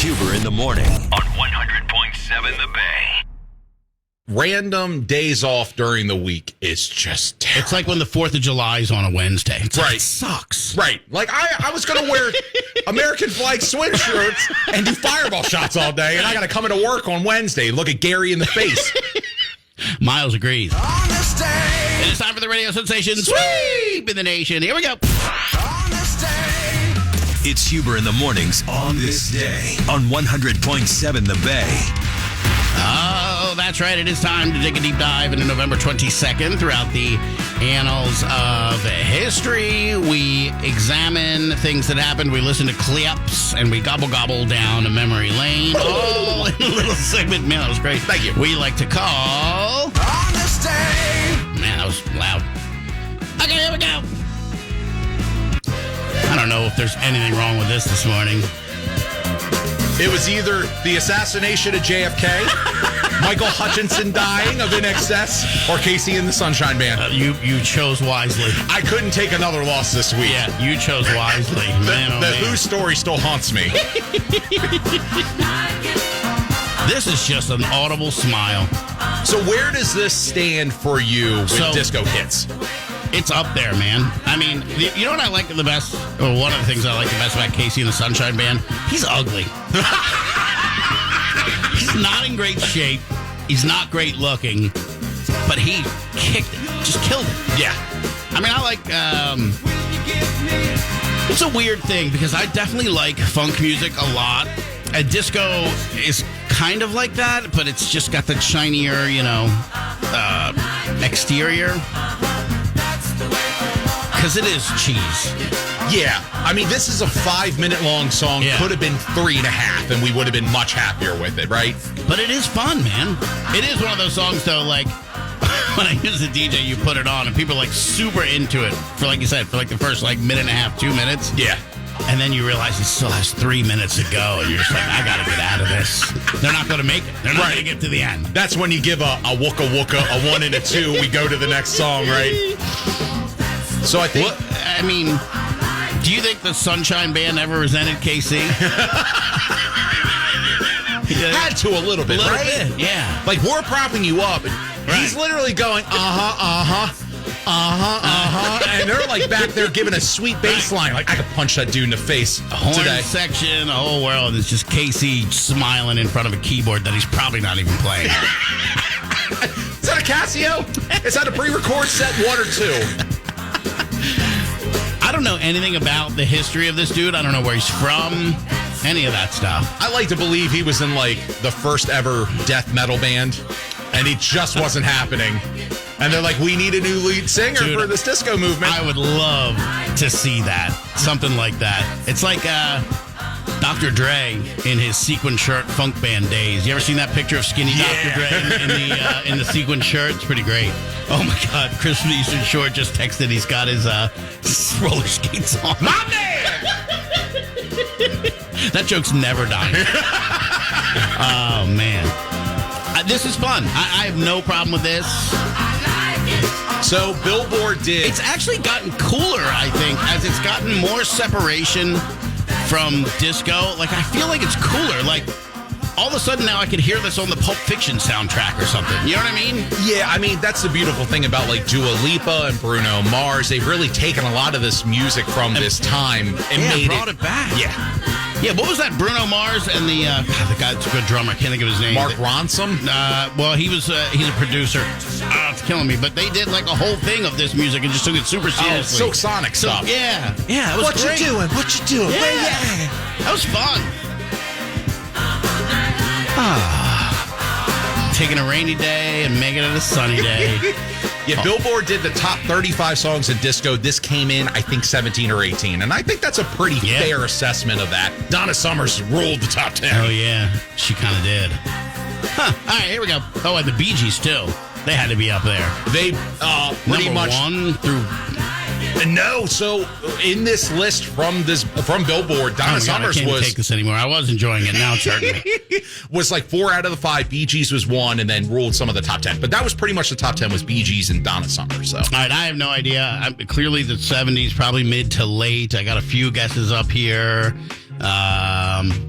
Huber in the morning on 100.7 The Bay. Random days off during the week is just terrible. It's like when the 4th of July is on a Wednesday. Right. It sucks. Right. Like, I was going to wear American flag swim shirts and do fireball shots all day, and I got to come into work on Wednesday and look at Gary in the face. Miles agrees. It is time for the radio sensation sweep in the nation. Here we go. It's Huber in the mornings on this day on 100.7 The Bay. Oh, that's right. It is time to take a deep dive into November 22nd throughout the annals of history. We examine things that happened. We listen to clips, and we gobble down a memory lane. All in a little segment. Man, that was great. Thank you. We like to call... Man, that was loud. Okay, here we go. I don't know if there's anything wrong with this morning. It was either the assassination of JFK, Michael Hutchinson dying of INXS, or Casey and the Sunshine Band. You chose wisely. I couldn't take another loss this week. Yeah, you chose wisely. The Who story still haunts me. This is just an audible smile. So where does this stand for you with disco hits? It's up there, man. I mean, you know what I like the best? Or one of the things I like the best about Casey and the Sunshine Band? He's ugly. He's not in great shape. He's not great looking. But he kicked it. Just killed it. Yeah. I mean, I like... it's a weird thing because I definitely like funk music a lot. And disco is kind of like that, but it's just got the shinier, exterior. Because it is cheese. Yeah. I mean, this is a 5-minute long song. Yeah. Could have been 3.5, and we would have been much happier with it, right? But it is fun, man. It is one of those songs, though, like, when I use the DJ, you put it on, and people are, like, super into it. For, like you said, for, like, the first, like, minute and a half, 2 minutes. Yeah. And then you realize it still has 3 minutes to go, and you're just like, I gotta get out of this. They're not gonna make it. They're not gonna get to the end. That's when you give a wooka wooka, a 1 and a 2. We go to the next song, right? So I think... do you think the Sunshine Band ever resented KC? Had to a little bit, right? Bit, yeah. Like, we're propping you up. And he's literally going, and they're like back there giving a sweet bass line. Like, I could punch that dude in the face Horn today. section, the whole world. It's just KC smiling in front of a keyboard that he's probably not even playing. Is that a Casio? Is that a pre-record set 1 or 2? I don't know anything about the history of this dude. I don't know where he's from. Any of that stuff. I like to believe he was in, like, the first ever death metal band, and it just wasn't happening. And they're like, we need a new lead singer for this disco movement. I would love to see that. Something like that. It's like Dr. Dre in his sequin shirt funk band days. You ever seen that picture of skinny Dr. Dre in the sequin shirt? It's pretty great. Oh, my God. Chris from the Eastern Shore just texted he's got his roller skates on. My man! That joke's never dying. Oh, man. This is fun. I have no problem with this. So Billboard did... It's actually gotten cooler, I think, as it's gotten more separation from disco. Like, I feel like it's cooler. Like, all of a sudden now I can hear this on the Pulp Fiction soundtrack or something. You know what I mean? Yeah, I mean, that's the beautiful thing about, like, Dua Lipa and Bruno Mars. They've really taken a lot of this music from this time and brought it back. Yeah. Yeah, what was that? Bruno Mars and the guy that's a good drummer. I can't think of his name. Mark Ronson? Well, he's a producer. It's killing me. But they did like a whole thing of this music and just took it super seriously. Silk Sonic stuff. Yeah, it was great. What you doing? Yeah. That was fun. Taking a rainy day and making it a sunny day. Yeah, Billboard did the top 35 songs in disco. This came in, I think, 17 or 18. And I think that's a pretty fair assessment of that. Donna Summers ruled the top 10. Oh, yeah. She kind of did. All right, here we go. Oh, and the Bee Gees, too. They had to be up there. They pretty Number much... 1 through... No, so in this list from Billboard, Donna Summers I can't take this anymore. I was enjoying it. Now it's hurting me. Was like 4 out of the 5. Bee Gees was 1, and then ruled some of the top 10. But that was pretty much the top 10 was Bee Gees and Donna Summers. So, all right, I have no idea. Clearly the 70s, probably mid to late. I got a few guesses up here.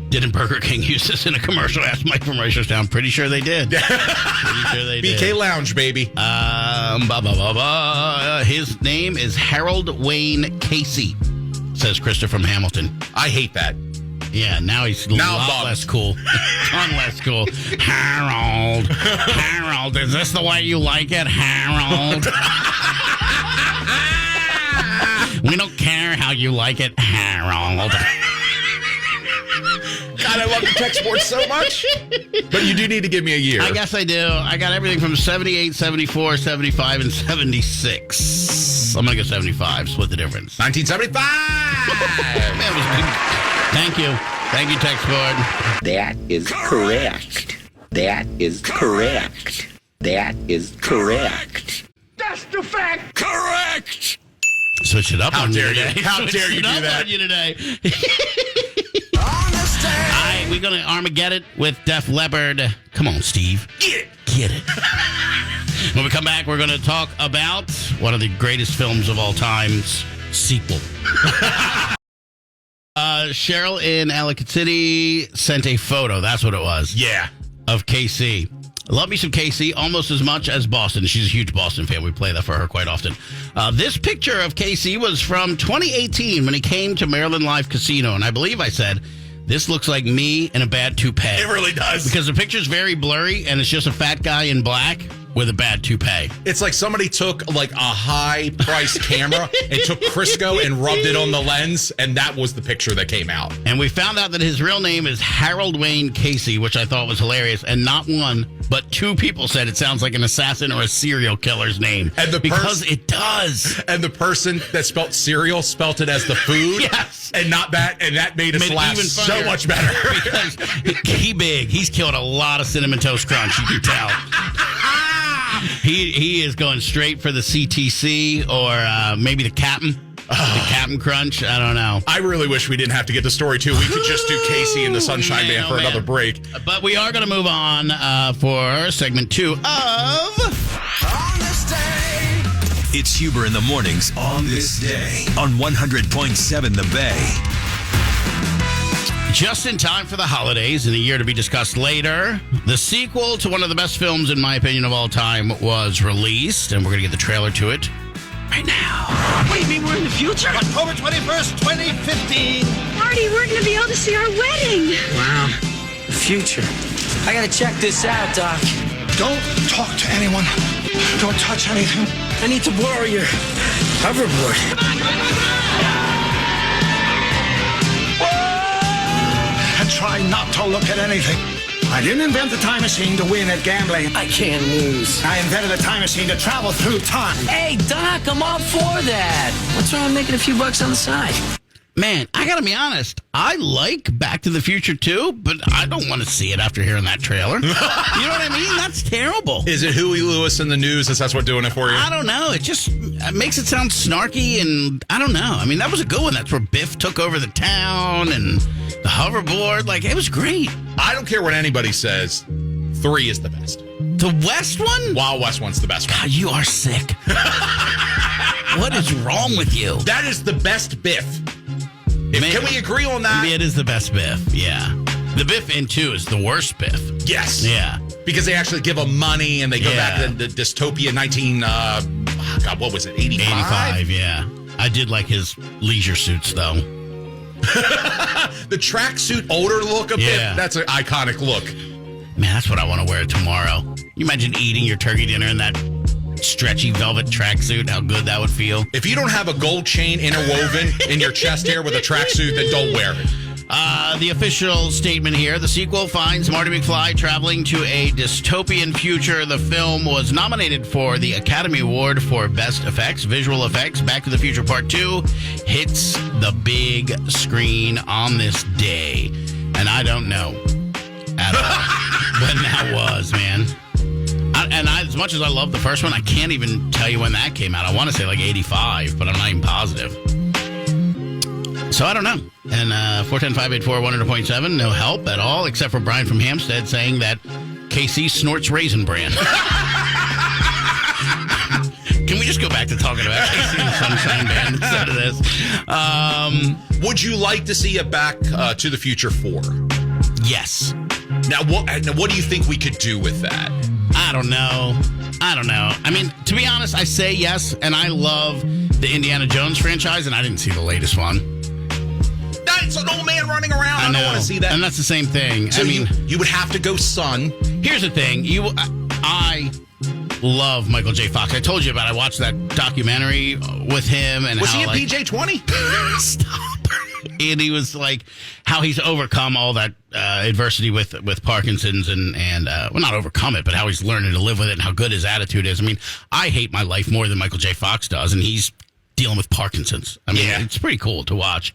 Didn't Burger King use this in a commercial? Asked Mike from Reisterstown. Pretty sure they did. Pretty sure they did. BK Lounge, baby. His name is Harold Wayne Casey, says Christopher from Hamilton. I hate that. Yeah, now he's a lot less cool. Ton less cool. Harold, is this the way you like it, Harold? We don't care how you like it, Harold. God, I love the tech sports so much. But you do need to give me a year. I guess I do. I got everything from 78, 74, 75, and 76. I'm going to go 75. Split the difference. 1975. That was good. Thank you. Thank you, text board. That is correct. That is correct. That is correct. That's the fact. Correct. Switch it up How on dare you you. today. How dare you do that. On you today. All right, we're going to Armageddon with Def Leppard. Come on, Steve. Get it. Get it. When we come back, we're going to talk about one of the greatest films of all time's sequel. Cheryl in Ellicott City sent a photo. That's what it was. Yeah. Of KC. Love me some KC almost as much as Boston. She's a huge Boston fan. We play that for her quite often. This picture of KC was from 2018 when he came to Maryland Live Casino. And I believe I said, this looks like me in a bad toupee. It really does. Because the picture's very blurry and it's just a fat guy in black with a bad toupee. It's like somebody took like a high-priced camera and took Crisco and rubbed it on the lens, and that was the picture that came out. And we found out that his real name is Harold Wayne Casey, which I thought was hilarious. And not one, but two people said it sounds like an assassin or a serial killer's name. And because it does. And the person that spelt cereal spelt it as the food. Yes. And not that, and that made us laugh even so funnier. much better. Because he's killed a lot of Cinnamon Toast Crunch, you can tell. He is going straight for the CTC or maybe the Captain. The Captain Crunch. I don't know. I really wish we didn't have to get the story, too. We could just do Casey and the Sunshine Band for another break. But we are going to move on for segment 2 of... On this day. It's Huber in the mornings on this day on 100.7 The Bay. Just in time for the holidays, in a year to be discussed later, the sequel to one of the best films, in my opinion, of all time was released, and we're going to get the trailer to it right now. What do you mean we're in the future? October 21st, 2015. Marty, we're going to be able to see our wedding. Wow. The future. I gotta check this out, Doc. Don't talk to anyone. Don't touch anything. I need to borrow your hoverboard. And try not to look at anything. I didn't invent the time machine to win at gambling. I can't lose. I invented a time machine to travel through time. Hey, Doc, I'm all for that. What's wrong with making a few bucks on the side? Man, I got to be honest. I like Back to the Future too, but I don't want to see it after hearing that trailer. You know what I mean? That's terrible. Is it Huey Lewis in the news? Is that what's doing it for you? I don't know. It just makes it sound snarky, and I don't know. I mean, that was a good one. That's where Biff took over the town and the hoverboard. Like, it was great. I don't care what anybody says. 3 is the best. The West one? Wild West one's the best one. God, you are sick. What is wrong with you? That is the best Biff. Can we agree on that? It is the best Biff, yeah. The Biff in 2 is the worst Biff. Yes. Yeah. Because they actually give them money and they go back to the dystopia 85? 85, yeah. I did like his leisure suits, though. The tracksuit older look of Biff, that's an iconic look. Man, that's what I want to wear tomorrow. You imagine eating your turkey dinner in that stretchy velvet tracksuit, how good that would feel. If you don't have a gold chain interwoven in your chest hair with a tracksuit, then don't wear it. The official statement here, the sequel finds Marty McFly traveling to a dystopian future. The film was nominated for the Academy Award for Best Effects, Visual Effects. Back to the Future Part 2 hits the big screen on this day. And I don't know at all when that was, man. As much as I love the first one, I can't even tell you when that came out. I want to say like 85, but I'm not even positive. So I don't know. And 410-584-100.7, no help at all, except for Brian from Hampstead saying that KC snorts Raisin Bran. Can we just go back to talking about Casey and the Sunshine Band instead of this? Would you like to see a Back to the Future 4? Yes. Now, what do you think we could do with that? I don't know. I mean, to be honest, I say yes, and I love the Indiana Jones franchise, and I didn't see the latest one. It's an old man running around. I don't want to see that. And that's the same thing. So you would have to go Son. Here's the thing. I love Michael J. Fox. I told you about it. I watched that documentary with him. And was he a PJ-20? Stop. And he was like, how he's overcome all that adversity with Parkinson's and well, not overcome it, but how he's learning to live with it and how good his attitude is. I mean, I hate my life more than Michael J. Fox does, and he's dealing with Parkinson's. I mean, It's pretty cool to watch.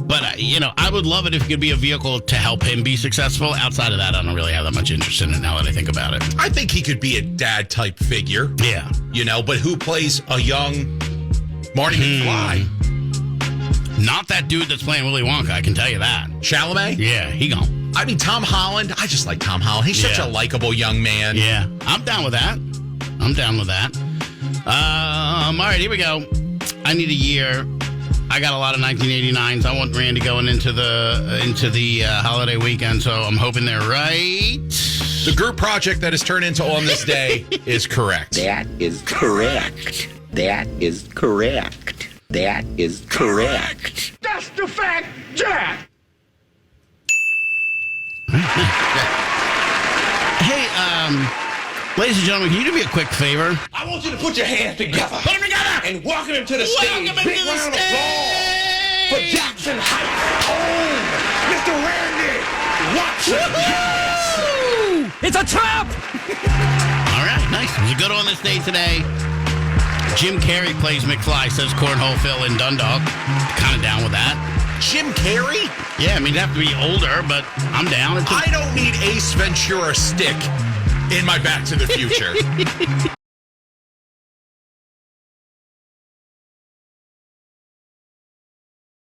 But, I would love it if it could be a vehicle to help him be successful. Outside of that, I don't really have that much interest in it now that I think about it. I think he could be a dad-type figure. Yeah. But who plays a young Marty McFly? Not that dude that's playing Willy Wonka, I can tell you that. Chalamet? Yeah, he gone. I mean, Tom Holland. I just like Tom Holland. He's such a likable young man. Yeah, I'm down with that. All right, here we go. I need a year. I got a lot of 1989s. I want Randy going into the holiday weekend, so I'm hoping they're right. The group project that is turned into On This Day is correct. That is correct. That is correct. That is correct. That's the fact, Jack. Hey, ladies and gentlemen, can you do me a quick favor? I want you to put your hands together. Put them together! And welcome him to the stage. Welcome him Big to the round of stage! applause for Jackson Heights. Oh, Mr. Randy Watson. Yes. It's a trap! All right, nice. It was a good On This Day today. Jim Carrey plays McFly, says Cornhole Phil in Dundalk. Kind of down with that. Jim Carrey? Yeah, I mean, you'd have to be older, but I'm down. I don't need Ace Ventura stick in my Back to the Future.